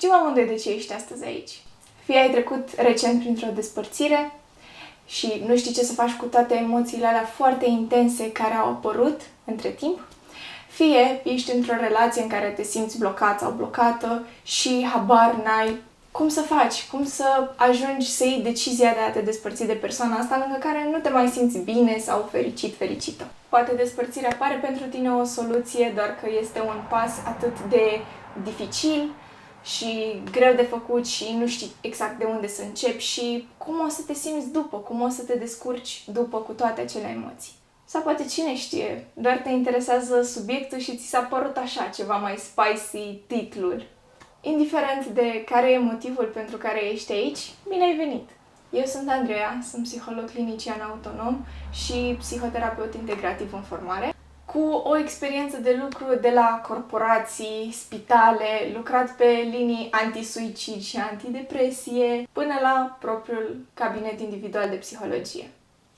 Știm amândoi de ce ești astăzi aici. Fie ai trecut recent printr-o despărțire și nu știi ce să faci cu toate emoțiile alea foarte intense care au apărut între timp, fie ești într-o relație în care te simți blocat sau blocată și habar n-ai cum să faci, cum să ajungi să iei decizia de a te despărți de persoana asta lângă care nu te mai simți bine sau fericită. Poate despărțirea pare pentru tine o soluție, doar că este un pas atât de dificil și greu de făcut și nu știi exact de unde să începi și cum o să te simți după, cum o să te descurci după cu toate acele emoții. Sau poate cine știe, doar te interesează subiectul și ți s-a părut așa ceva mai spicy titlul. Indiferent de care e motivul pentru care ești aici, bine ai venit! Eu sunt Andreea, sunt psiholog clinician autonom și psihoterapeut integrativ în formare, cu o experiență de lucru de la corporații, spitale, lucrat pe linii anti-suicid și antidepresie, până la propriul cabinet individual de psihologie.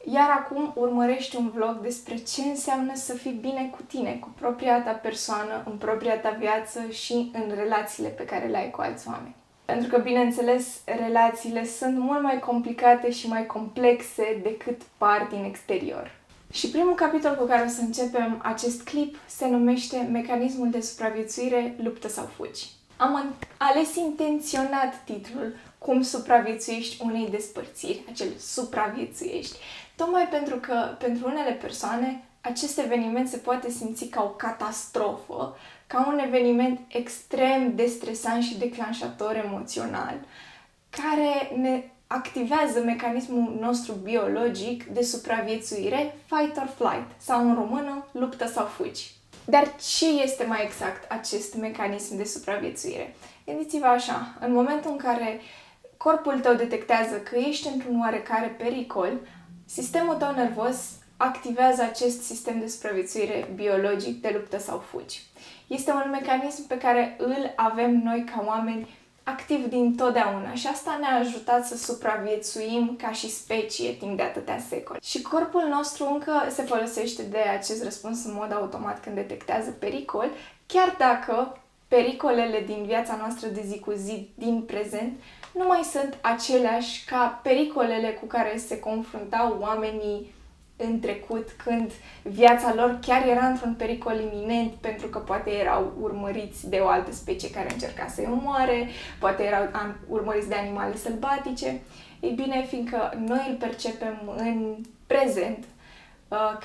Iar acum urmărești un vlog despre ce înseamnă să fii bine cu tine, cu propria ta persoană, în propria ta viață și în relațiile pe care le ai cu alți oameni. Pentru că, bineînțeles, relațiile sunt mult mai complicate și mai complexe decât par din exterior. Și primul capitol cu care o să începem acest clip se numește Mecanismul de supraviețuire, luptă sau fugi. Am ales intenționat titlul Cum supraviețuiești unei despărțiri, acel supraviețuiești, tocmai pentru că pentru unele persoane acest eveniment se poate simți ca o catastrofă, ca un eveniment extrem de stresant și declanșator emoțional, care ne activează mecanismul nostru biologic de supraviețuire, fight or flight, sau în română, luptă sau fugi. Dar ce este mai exact acest mecanism de supraviețuire? Gândiți-vă așa, în momentul în care corpul tău detectează că ești într-un oarecare pericol, sistemul tău nervos activează acest sistem de supraviețuire biologic de luptă sau fugi. Este un mecanism pe care îl avem noi ca oameni activ din totdeauna și asta ne-a ajutat să supraviețuim ca și specie timp de atâtea secole. Și corpul nostru încă se folosește de acest răspuns în mod automat când detectează pericol, chiar dacă pericolele din viața noastră de zi cu zi, din prezent, nu mai sunt aceleași ca pericolele cu care se confruntau oamenii în trecut, când viața lor chiar era într-un pericol iminent, pentru că poate erau urmăriți de o altă specie care încerca să-i omoare, poate erau urmăriți de animale sălbatice. Ei bine, fiindcă noi îl percepem în prezent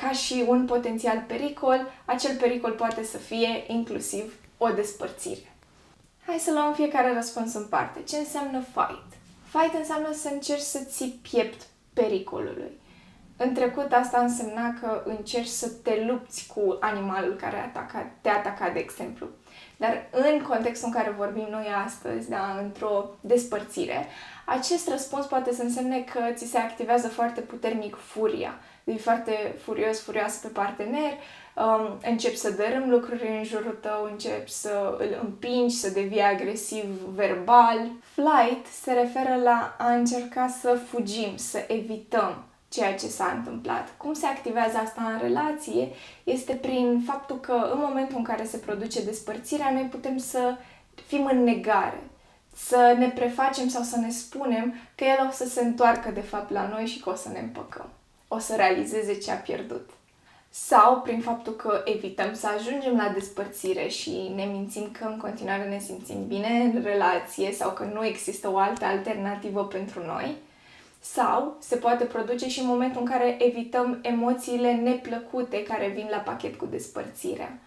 ca și un potențial pericol, acel pericol poate să fie inclusiv o despărțire. Hai să luăm fiecare răspuns în parte. Ce înseamnă fight? Fight înseamnă să încerci să ții piept pericolului. În trecut asta însemna că încerci să te lupți cu animalul care te ataca, de exemplu. Dar în contextul în care vorbim noi astăzi, da, într-o despărțire, acest răspuns poate să însemne că ți se activează foarte puternic furia. Devii foarte furioasă pe partener, începi să dărâmi lucruri în jurul tău, începi să îl împingi, să devii agresiv verbal. Flight se referă la a încerca să fugim, să evităm ceea ce s-a întâmplat. Cum se activează asta în relație este prin faptul că în momentul în care se produce despărțirea, noi putem să fim în negare, să ne prefacem sau să ne spunem că el o să se întoarcă de fapt la noi și că o să ne împăcăm. O să realizeze ce a pierdut. Sau prin faptul că evităm să ajungem la despărțire și ne mințim că în continuare ne simțim bine în relație sau că nu există o altă alternativă pentru noi. Sau se poate produce și în momentul în care evităm emoțiile neplăcute care vin la pachet cu despărțirea.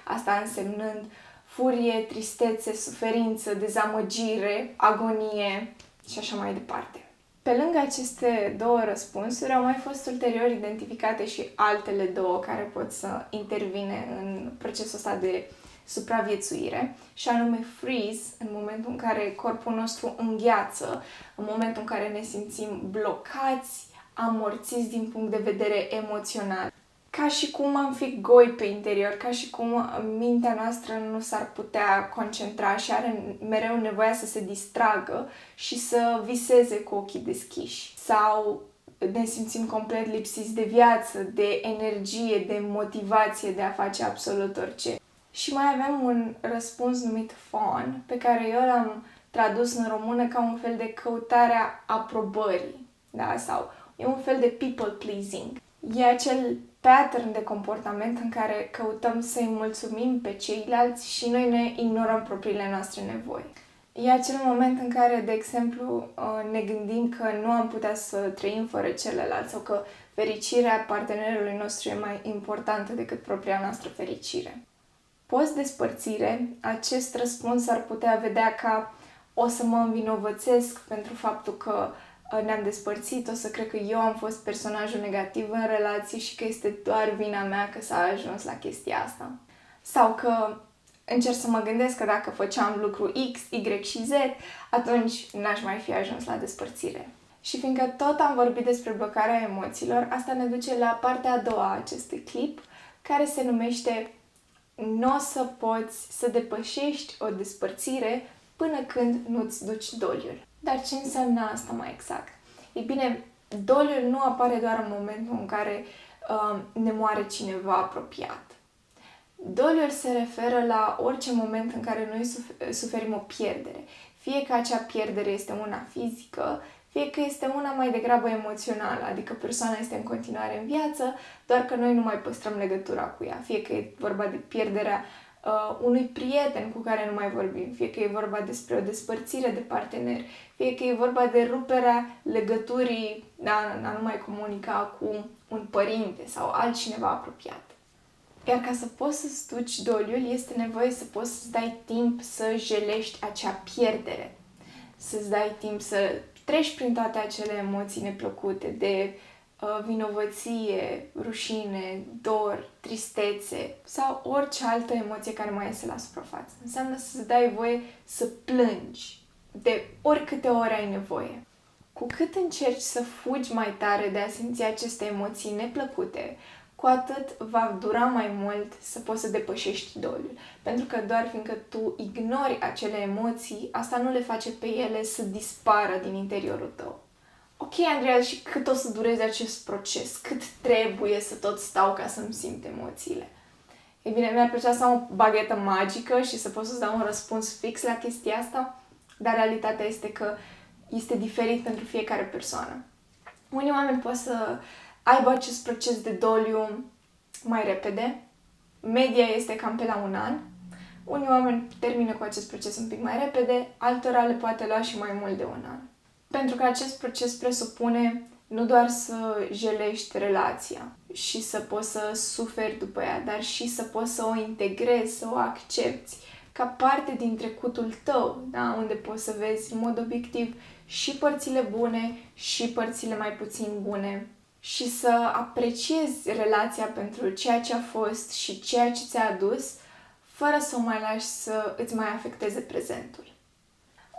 Asta însemnând furie, tristețe, suferință, dezamăgire, agonie și așa mai departe. Pe lângă aceste două răspunsuri au mai fost ulterior identificate și altele două care pot să intervine în procesul ăsta de supraviețuire, și anume freeze, în momentul în care corpul nostru îngheață, în momentul în care ne simțim blocați, amorțiți din punct de vedere emoțional. Ca și cum am fi goi pe interior, ca și cum mintea noastră nu s-ar putea concentra și are mereu nevoia să se distragă și să viseze cu ochii deschiși. Sau ne simțim complet lipsiți de viață, de energie, de motivație de a face absolut orice. Și mai avem un răspuns numit fawn, pe care eu l-am tradus în română ca un fel de căutare a aprobării, da? Sau e un fel de people pleasing. E acel pattern de comportament în care căutăm să-i mulțumim pe ceilalți și noi ne ignorăm propriile noastre nevoi. E acel moment în care, de exemplu, ne gândim că nu am putea să trăim fără celălalt sau că fericirea partenerului nostru e mai importantă decât propria noastră fericire. Post-despărțire, acest răspuns ar putea vedea ca o să mă învinovățesc pentru faptul că ne-am despărțit, o să cred că eu am fost personajul negativ în relație și că este doar vina mea că s-a ajuns la chestia asta. Sau că încerc să mă gândesc că dacă făceam lucru X, Y și Z, atunci n-aș mai fi ajuns la despărțire. Și fiindcă tot am vorbit despre blocarea emoțiilor, asta ne duce la partea a doua a acestui clip, care se numește "Nu o să poți să depășești o despărțire până când nu-ți duci doliul". Dar ce înseamnă asta mai exact? Ei bine, doliul nu apare doar în momentul în care ne moare cineva apropiat. Doliul se referă la orice moment în care noi suferim o pierdere. Fie că acea pierdere este una fizică, fie că este una mai degrabă emoțională, adică persoana este în continuare în viață, doar că noi nu mai păstrăm legătura cu ea. Fie că e vorba de pierderea unui prieten cu care nu mai vorbim, fie că e vorba despre o despărțire de partener, fie că e vorba de ruperea legăturii, a nu mai comunica cu un părinte sau altcineva apropiat. Iar ca să poți să-ți duci doliul, este nevoie să poți să-ți dai timp să jelești acea pierdere. Să-ți dai timp să treci prin toate acele emoții neplăcute de vinovăție, rușine, dor, tristețe sau orice altă emoție care mai iese la suprafață. Înseamnă să-ți dai voie să plângi de oricâte ori ai nevoie. Cu cât încerci să fugi mai tare de a simți aceste emoții neplăcute, cu atât va dura mai mult să poți să depășești doliul. Pentru că doar fiindcă tu ignori acele emoții, asta nu le face pe ele să dispară din interiorul tău. Ok, Andreea, și cât o să dureze acest proces? Cât trebuie să tot stau ca să-mi simt emoțiile? Ei bine, mi-ar plăcea să am o baghetă magică și să pot să-ți dau un răspuns fix la chestia asta, dar realitatea este că este diferit pentru fiecare persoană. Unii oameni pot să aibă acest proces de doliu mai repede. Media este cam pe la 1 an. Unii oameni termină cu acest proces un pic mai repede, altora le poate lua și mai mult de 1 an. Pentru că acest proces presupune nu doar să jelești relația și să poți să suferi după ea, dar și să poți să o integrezi, să o accepti ca parte din trecutul tău, da? Unde poți să vezi în mod obiectiv și părțile bune și părțile mai puțin bune și să apreciezi relația pentru ceea ce a fost și ceea ce ți-a adus, fără să o mai lași să îți mai afecteze prezentul.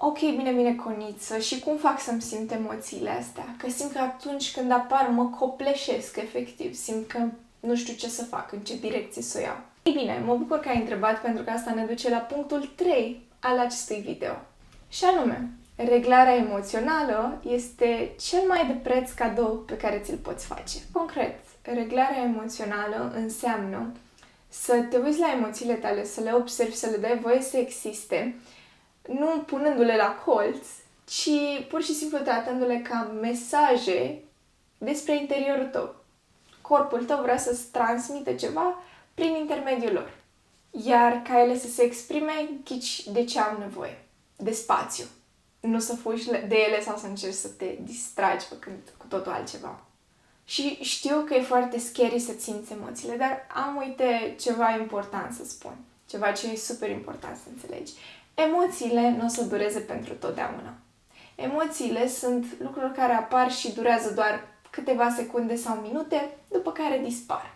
Ok, bine, Coniță, și cum fac să-mi simt emoțiile astea? Că simt că atunci când apar mă copleșesc, efectiv. Simt că nu știu ce să fac, în ce direcție să o iau. Ei bine, mă bucur că ai întrebat, pentru că asta ne duce la punctul 3 al acestui video. Și anume, reglarea emoțională este cel mai de preț cadou pe care ți-l poți face. Concret, reglarea emoțională înseamnă să te uiți la emoțiile tale, să le observi, să le dai voie să existe, nu punându-le la colț, ci pur și simplu tratându-le ca mesaje despre interiorul tău. Corpul tău vrea să-ți transmită ceva prin intermediul lor. Iar ca ele să se exprime, ghici de ce au nevoie. De spațiu. Nu să fugi de ele sau să încerci să te distragi făcând cu totul altceva. Și știu că e foarte scary să simți emoțiile, dar am, uite, ceva important să spun. Ceva ce e super important să înțelegi. Emoțiile nu o să dureze pentru totdeauna. Emoțiile sunt lucruri care apar și durează doar câteva secunde sau minute, după care dispar.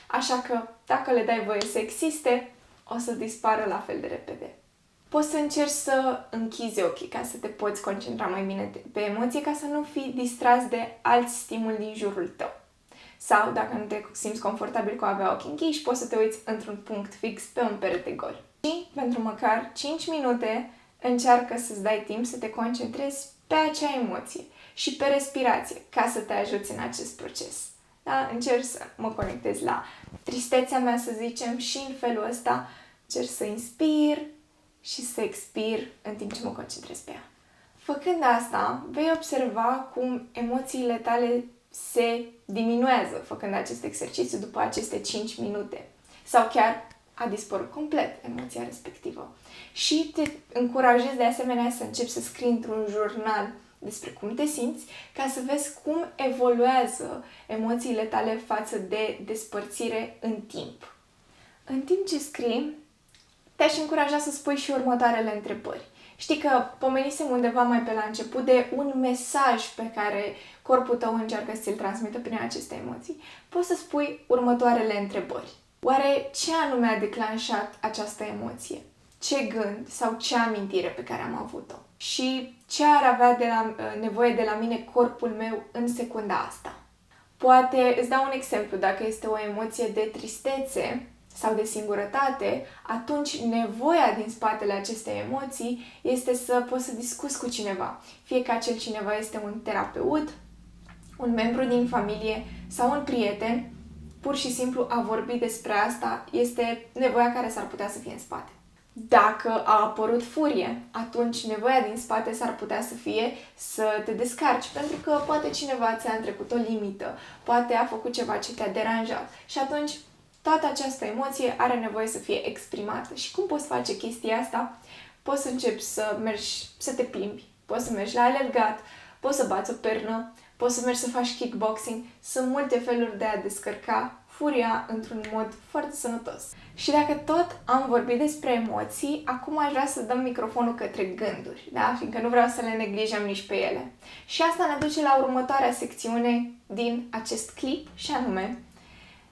Așa că, dacă le dai voie să existe, o să dispară la fel de repede. Poți să încerci să închizi ochii ca să te poți concentra mai bine pe emoție, ca să nu fii distras de alți stimuli din jurul tău. Sau, dacă nu te simți confortabil cu a avea ochii închiși, poți să te uiți într-un punct fix pe un perete gol. Și, pentru măcar 5 minute, încearcă să-ți dai timp să te concentrezi pe acea emoție și pe respirație, ca să te ajuți în acest proces. Da? Încerc să mă conectez la tristețea mea, să zicem, și în felul ăsta încerc să inspir și să expir în timp ce mă concentrez pe ea. Făcând asta, vei observa cum emoțiile tale se diminuează făcând acest exercițiu după aceste 5 minute. Sau chiar a dispărut complet emoția respectivă. Și te încurajez de asemenea să începi să scrii într-un jurnal despre cum te simți, ca să vezi cum evoluează emoțiile tale față de despărțire în timp. În timp ce scrii, te-aș încuraja să spui și următoarele întrebări. Știi că pomenisem undeva mai pe la început de un mesaj pe care corpul tău încearcă să ți-l transmită prin aceste emoții. Poți să spui următoarele întrebări. Oare ce anume a declanșat această emoție? Ce gând sau ce amintire pe care am avut-o? Și ce ar avea nevoie de la mine corpul meu în secunda asta? Poate îți dau un exemplu, dacă este o emoție de tristețe sau de singurătate, atunci nevoia din spatele acestei emoții este să poți să discuți cu cineva. Fie că acel cineva este un terapeut, un membru din familie sau un prieten, pur și simplu a vorbi despre asta este nevoia care s-ar putea să fie în spate. Dacă a apărut furie, atunci nevoia din spate s-ar putea să fie să te descarci, pentru că poate cineva ți-a întrecut o limită, poate a făcut ceva ce te-a deranjat și atunci toată această emoție are nevoie să fie exprimată. Și cum poți face chestia asta? Poți să începi să mergi, să te plimbi, poți să mergi la alergat, poți să bați o pernă, poți să mergi să faci kickboxing. Sunt multe feluri de a descărca furia într-un mod foarte sănătos. Și dacă tot am vorbit despre emoții, acum aș vrea să dăm microfonul către gânduri, da? Fiindcă nu vreau să le neglijăm nici pe ele. Și asta ne duce la următoarea secțiune din acest clip, și anume,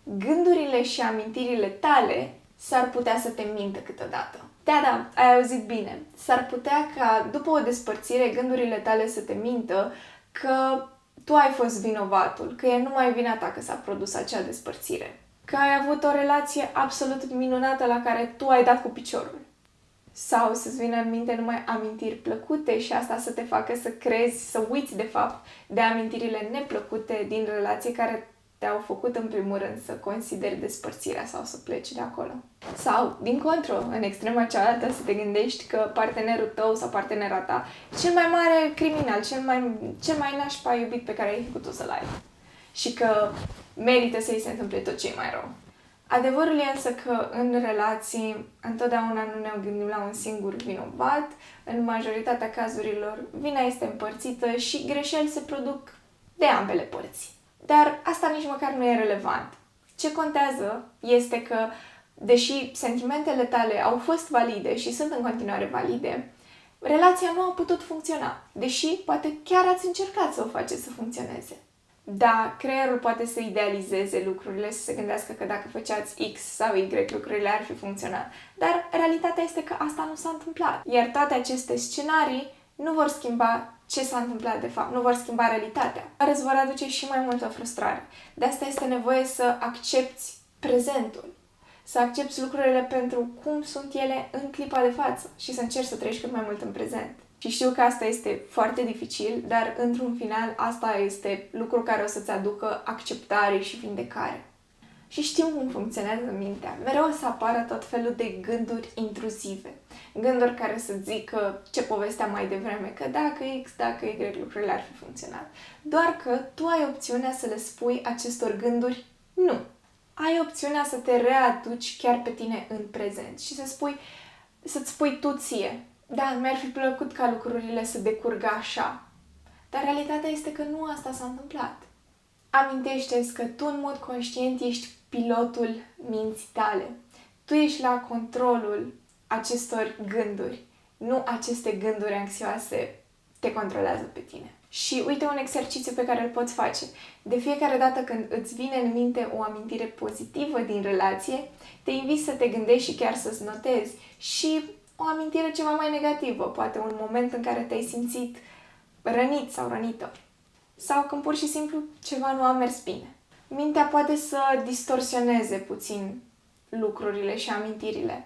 gândurile și amintirile tale s-ar putea să te mintă câteodată. Da, ai auzit bine. S-ar putea ca după o despărțire gândurile tale să te mintă că tu ai fost vinovatul, că e numai vina ta că s-a produs acea despărțire, că ai avut o relație absolut minunată la care tu ai dat cu piciorul. Sau să-ți vină în minte numai amintiri plăcute și asta să te facă să crezi, să uiți de fapt de amintirile neplăcute din relație care te-au făcut în primul rând să consideri despărțirea sau să pleci de acolo. Sau, din contră, în extrema cealaltă, să te gândești că partenerul tău sau partenera ta e cel mai mare criminal, cel mai nașpa iubit pe care ai făcut tu să-l ai. Și că merită să-i se întâmple tot ce e mai rău. Adevărul e însă că în relații întotdeauna nu ne gândim la un singur vinovat. În majoritatea cazurilor, vina este împărțită și greșeli se produc de ambele părți. Dar asta nici măcar nu e relevant. Ce contează este că, deși sentimentele tale au fost valide și sunt în continuare valide, relația nu a putut funcționa, deși poate chiar ați încercat să o faceți să funcționeze. Da, creierul poate să idealizeze lucrurile, să se gândească că dacă făceați X sau Y, lucrurile ar fi funcționat. Dar realitatea este că asta nu s-a întâmplat. Iar toate aceste scenarii nu vor schimba ce s-a întâmplat de fapt, nu vor schimba realitatea, dar îți vor aduce și mai multă frustrare. De asta este nevoie să accepti prezentul, să accepti lucrurile pentru cum sunt ele în clipa de față și să încerci să trăiești cât mai mult în prezent. Și știu că asta este foarte dificil, dar într-un final asta este lucru care o să-ți aducă acceptare și vindecare. Și știu cum funcționează mintea. Mereu o să apară tot felul de gânduri intruzive. Gânduri care să zică ce povesteam mai devreme, că dacă X, dacă Y, lucrurile ar fi funcționat. Doar că tu ai opțiunea să le spui acestor gânduri nu. Ai opțiunea să te readuci chiar pe tine în prezent și să-ți spui tu ție. Da, mi-ar fi plăcut ca lucrurile să decurgă așa. Dar realitatea este că nu asta s-a întâmplat. Amintește-ți că tu în mod conștient ești pilotul minții tale. Tu ești la controlul acestor gânduri. Nu aceste gânduri anxioase te controlează pe tine. Și uite un exercițiu pe care îl poți face. De fiecare dată când îți vine în minte o amintire pozitivă din relație, te invit să te gândești și chiar să-ți notezi și o amintire ceva mai negativă, poate un moment în care te-ai simțit rănit sau rănită. Sau când pur și simplu ceva nu a mers bine. Mintea poate să distorsioneze puțin lucrurile și amintirile.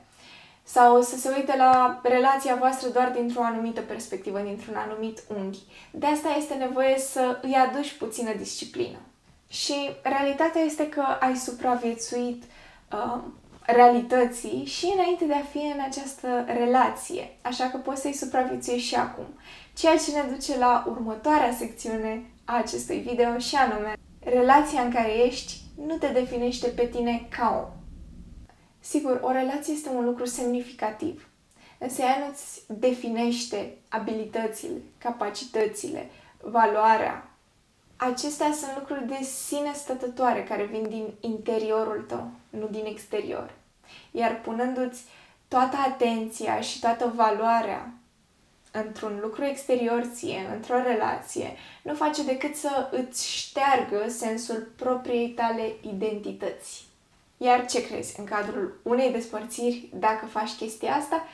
Sau să se uite la relația voastră doar dintr-o anumită perspectivă, dintr-un anumit unghi. De asta este nevoie să îi aduci puțină disciplină. Și realitatea este că ai supraviețuit realității și înainte de a fi în această relație. Așa că poți să-i supraviețuiești și acum. Ceea ce ne duce la următoarea secțiune a acestui video și anume, relația în care ești nu te definește pe tine ca om. Sigur, o relație este un lucru semnificativ, însă ea nu-ți definește abilitățile, capacitățile, valoarea. Acestea sunt lucruri de sine stătătoare care vin din interiorul tău, nu din exterior. Iar punându-ți toată atenția și toată valoarea într-un lucru exterior ție, într-o relație, nu face decât să îți șteargă sensul propriei tale identități. Iar ce crezi? În cadrul unei despărțiri, dacă faci chestia asta,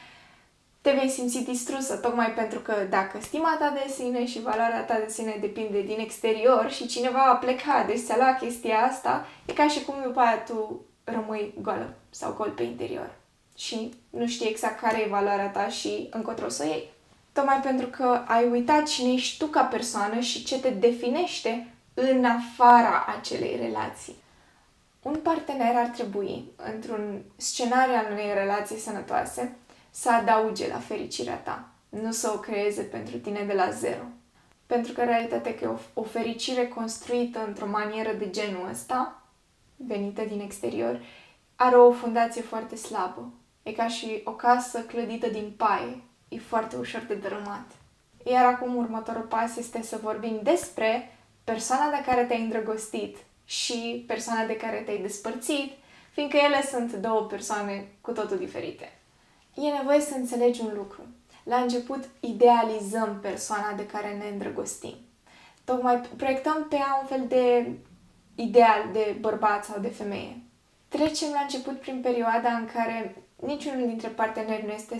te vei simți distrusă, tocmai pentru că dacă stima ta de sine și valoarea ta de sine depinde din exterior și cineva a plecat, deci ți-a luat chestia asta, e ca și cum după aia tu rămâi goală sau gol pe interior și nu știi exact care e valoarea ta și încotro să o iei. Tocmai pentru că ai uitat cine ești tu ca persoană și ce te definește în afara acelei relații. Un partener ar trebui, într-un scenariu al unei relații sănătoase, să adauge la fericirea ta, nu să o creeze pentru tine de la zero. Pentru că realitatea că o fericire construită într-o manieră de genul ăsta, venită din exterior, are o fundație foarte slabă. E ca și o casă clădită din paie, e foarte ușor de dărâmat. Iar acum următorul pas este să vorbim despre persoana de care te-ai îndrăgostit și persoana de care te-ai despărțit, fiindcă ele sunt două persoane cu totul diferite. E nevoie să înțelegi un lucru. La început idealizăm persoana de care ne îndrăgostim. Tocmai proiectăm pe ea un fel de ideal de bărbat sau de femeie. Trecem la început prin perioada în care niciunul dintre parteneri nu este 100%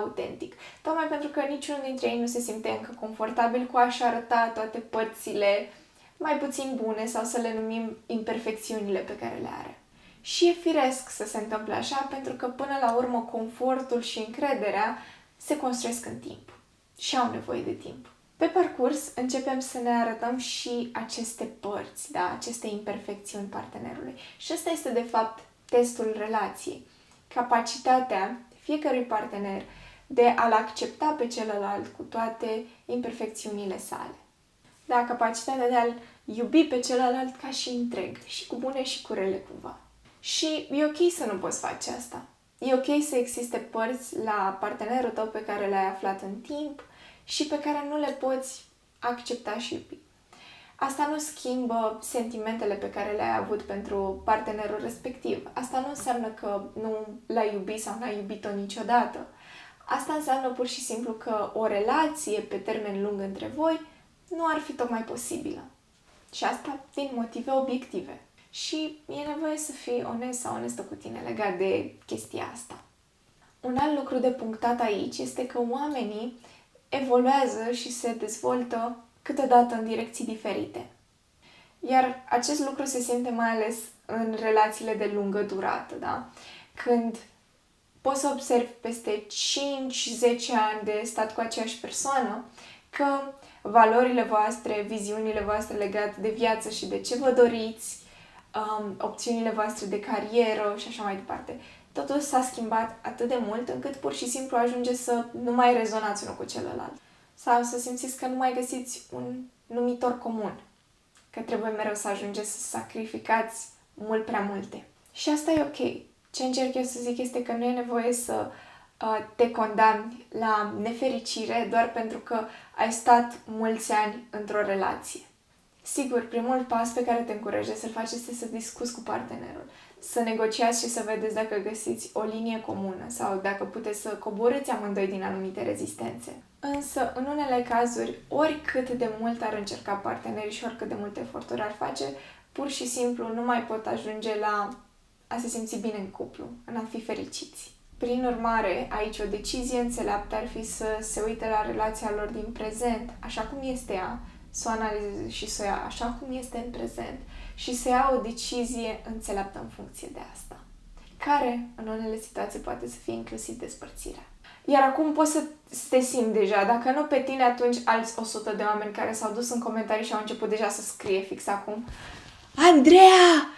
autentic. Tocmai pentru că niciunul dintre ei nu se simte încă confortabil cu a-și arăta toate părțile mai puțin bune sau să le numim imperfecțiunile pe care le are. Și e firesc să se întâmple așa, pentru că până la urmă confortul și încrederea se construiesc în timp și au nevoie de timp. Pe parcurs începem să ne arătăm și aceste părți, da? Aceste imperfecțiuni partenerului. Și ăsta este de fapt testul relației. Capacitatea fiecărui partener de a-l accepta pe celălalt cu toate imperfecțiunile sale. Da, capacitatea de a-l iubi pe celălalt ca și întreg, și cu bune și cu rele cumva. Și e ok să nu poți face asta. E ok să existe părți la partenerul tău pe care le-ai aflat în timp și pe care nu le poți accepta și iubi. Asta nu schimbă sentimentele pe care le-ai avut pentru partenerul respectiv. Asta nu înseamnă că nu l-ai iubit sau n-ai iubit-o niciodată. Asta înseamnă pur și simplu că o relație pe termen lung între voi nu ar fi tocmai posibilă. Și asta din motive obiective. Și e nevoie să fii onest sau onestă cu tine legat de chestia asta. Un alt lucru de punctat aici este că oamenii evoluează și se dezvoltă câteodată în direcții diferite. Iar acest lucru se simte mai ales în relațiile de lungă durată, da? Când poți să observi peste 5-10 ani de stat cu aceeași persoană că valorile voastre, viziunile voastre legate de viață și de ce vă doriți, opțiunile voastre de carieră și așa mai departe. Totul s-a schimbat atât de mult încât pur și simplu ajunge să nu mai rezonați unul cu celălalt. Sau să simțiți că nu mai găsiți un numitor comun. Că trebuie mereu să ajungeți să sacrificați mult prea multe. Și asta e ok. Ce încerc eu să zic este că nu e nevoie să te condamni la nefericire doar pentru că ai stat mulți ani într-o relație. Sigur, primul pas pe care te încurajez să-l faci este să discuți cu partenerul, să negociați și să vedeți dacă găsiți o linie comună sau dacă puteți să coborâți amândoi din anumite rezistențe. Însă, în unele cazuri, oricât de mult ar încerca partenerii și oricât de multe eforturi ar face, pur și simplu nu mai pot ajunge la a se simți bine în cuplu, în a fi fericiți. Prin urmare, aici o decizie înțeleaptă ar fi să se uite la relația lor din prezent, așa cum este ea, să o analizeze și să o ia așa cum este în prezent și să ia o decizie înțeleaptă în funcție de asta, care, în unele situații, poate să fie inclusiv despărțirea. Iar acum poți să te simți deja, dacă nu pe tine, atunci alți 100 de oameni care s-au dus în comentarii și au început deja să scrie fix acum: Andreea,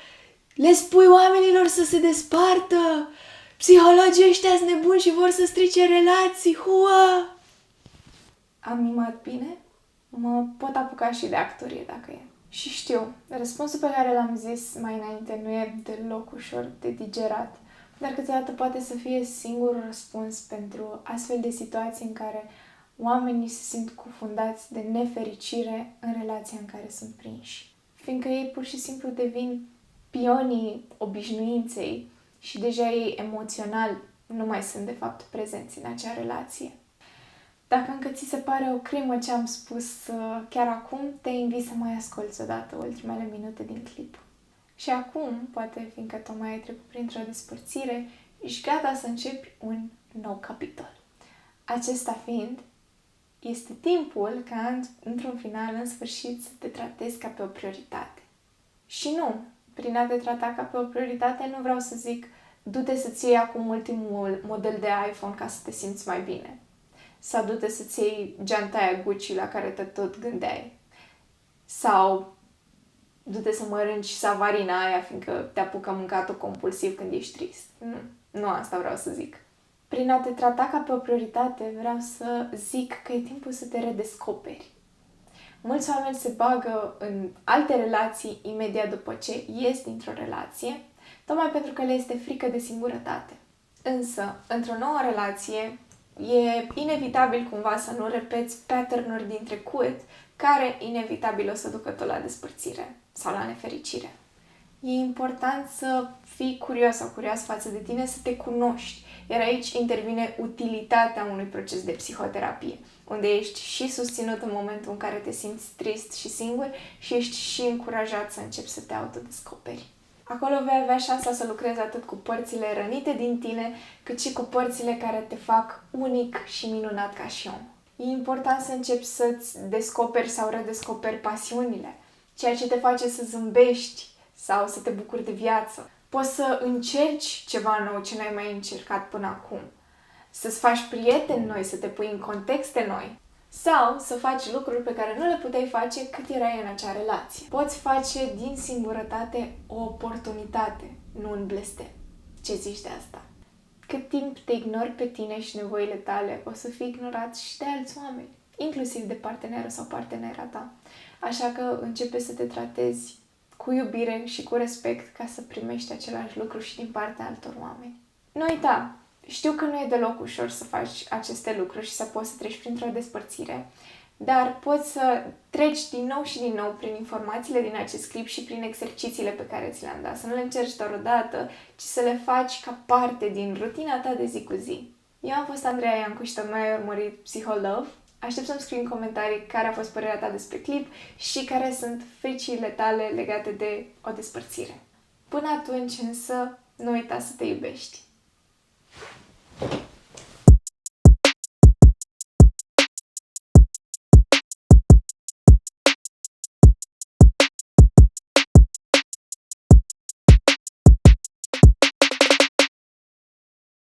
Le spui oamenilor să se despartă! Psihologii ăștia sunt nebuni și vor să strice relații! Hua! Am mimat bine? Mă pot apuca și de actorie dacă e. Și știu, răspunsul pe care l-am zis mai înainte nu e deloc ușor de digerat, dar câteodată poate să fie singurul răspuns pentru astfel de situații în care oamenii se simt cufundați de nefericire în relația în care sunt prinși. Fiindcă ei pur și simplu devin pionii obișnuinței și deja ei emoțional nu mai sunt de fapt prezenți în acea relație. Dacă încă ți se pare o crimă ce am spus chiar acum, te invit să mai asculți odată ultimele minute din clip. Și acum, poate fiindcă tocmai ai trecut printr-o despărțire, ești gata să începi un nou capitol. Acesta fiind, este timpul ca într-un final, în sfârșit, să te tratezi ca pe o prioritate. Și nu, prin a te trata ca pe o prioritate, nu vreau să zic du-te să-ți iei acum ultimul model de iPhone ca să te simți mai bine. Sau du-te să-ți iei geanta aia Gucci la care te tot gândeai. Sau du-te să mănânci savarina aia fiindcă te apucă mâncat-o compulsiv când ești trist. Nu asta vreau să zic. Prin a te trata ca pe o prioritate, vreau să zic că e timpul să te redescoperi. Mulți oameni se bagă în alte relații imediat după ce ies dintr-o relație, tocmai pentru că le este frică de singurătate. Însă, într-o nouă relație, e inevitabil cumva să nu repeți pattern-uri din trecut care inevitabil o să ducă tot la despărțire sau la nefericire. E important să fii curios sau curios față de tine, să te cunoști. Iar aici intervine utilitatea unui proces de psihoterapie, unde ești și susținut în momentul în care te simți trist și singur și ești și încurajat să începi să te autodescoperi. Acolo vei avea șansa să lucrezi atât cu părțile rănite din tine, cât și cu părțile care te fac unic și minunat ca și om. E important să începi să-ți descoperi sau redescoperi pasiunile, ceea ce te face să zâmbești sau să te bucuri de viață. Poți să încerci ceva nou ce n-ai mai încercat până acum, să-ți faci prieteni noi, să te pui în contexte noi sau să faci lucruri pe care nu le puteai face cât erai în acea relație. Poți face din singurătate o oportunitate, nu un blestem. Ce zici de asta? Cât timp te ignori pe tine și nevoile tale, o să fii ignorat și de alți oameni, inclusiv de partenerul sau partenera ta. Așa că începe să te tratezi cu iubire și cu respect ca să primești același lucru și din partea altor oameni. Nu uita! Știu că nu e deloc ușor să faci aceste lucruri și să poți să treci printr-o despărțire, dar poți să treci din nou și din nou prin informațiile din acest clip și prin exercițiile pe care ți le-am dat. Să nu le încerci doar o dată, ci să le faci ca parte din rutina ta de zi cu zi. Eu am fost Andreea Iancu și tocmai ai urmărit Psiholove. Aștept să-mi scrii în comentarii care a fost părerea ta despre clip și care sunt fricile tale legate de o despărțire. Până atunci însă, nu uita să te iubești.